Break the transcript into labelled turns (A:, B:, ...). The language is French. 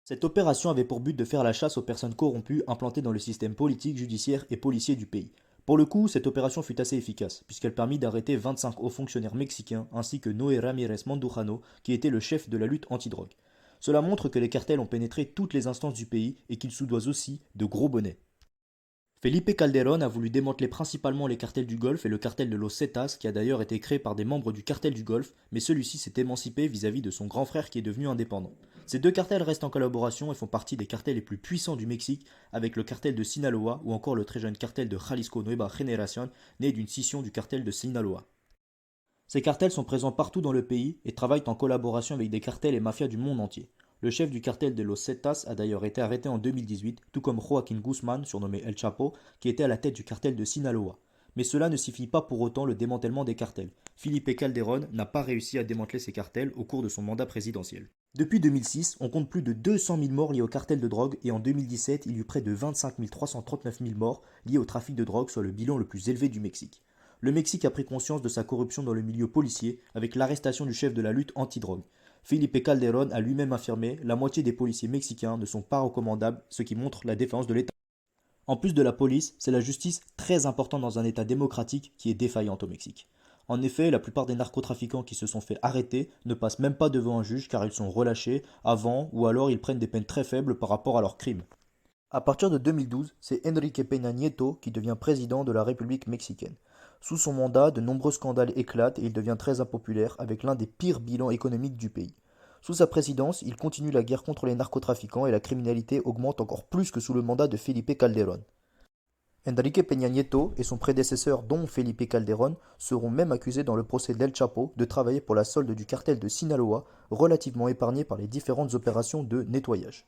A: Cette opération avait pour but de faire la chasse aux personnes corrompues implantées dans le système politique, judiciaire et policier du pays. Pour le coup, cette opération fut assez efficace, puisqu'elle permit d'arrêter 25 hauts fonctionnaires mexicains ainsi que Noé Ramirez Mandujano, qui était le chef de la lutte anti-drogue. Cela montre que les cartels ont pénétré toutes les instances du pays et qu'ils soudoient aussi de gros bonnets. Felipe Calderón a voulu démanteler principalement les cartels du Golfe et le cartel de Los Zetas, qui a d'ailleurs été créé par des membres du cartel du Golfe, mais celui-ci s'est émancipé vis-à-vis de son grand frère qui est devenu indépendant. Ces deux cartels restent en collaboration et font partie des cartels les plus puissants du Mexique, avec le cartel de Sinaloa ou encore le très jeune cartel de Jalisco Nueva Generación, né d'une scission du cartel de Sinaloa. Ces cartels sont présents partout dans le pays et travaillent en collaboration avec des cartels et mafias du monde entier. Le chef du cartel de Los Zetas a d'ailleurs été arrêté en 2018, tout comme Joaquín Guzmán, surnommé El Chapo, qui était à la tête du cartel de Sinaloa. Mais cela ne signifie pas pour autant le démantèlement des cartels. Felipe Calderón n'a pas réussi à démanteler ces cartels au cours de son mandat présidentiel. Depuis 2006, on compte plus de 200 000 morts liés au cartel de drogue et en 2017, il y eut près de 25 339 000 morts liés au trafic de drogue, soit le bilan le plus élevé du Mexique. Le Mexique a pris conscience de sa corruption dans le milieu policier avec l'arrestation du chef de la lutte anti-drogue. Felipe Calderón a lui-même affirmé la moitié des policiers mexicains ne sont pas recommandables, ce qui montre la défaillance de l'État. En plus de la police, c'est la justice très importante dans un État démocratique qui est défaillante au Mexique. En effet, la plupart des narcotrafiquants qui se sont fait arrêter ne passent même pas devant un juge car ils sont relâchés avant ou alors ils prennent des peines très faibles par rapport à leurs crimes. À partir de 2012, c'est Enrique Peña Nieto qui devient président de la République mexicaine. Sous son mandat, de nombreux scandales éclatent et il devient très impopulaire avec l'un des pires bilans économiques du pays. Sous sa présidence, il continue la guerre contre les narcotrafiquants et la criminalité augmente encore plus que sous le mandat de Felipe Calderón. Enrique Peña Nieto et son prédécesseur Don Felipe Calderón seront même accusés dans le procès d'El Chapo de travailler pour la solde du cartel de Sinaloa, relativement épargné par les différentes opérations de nettoyage.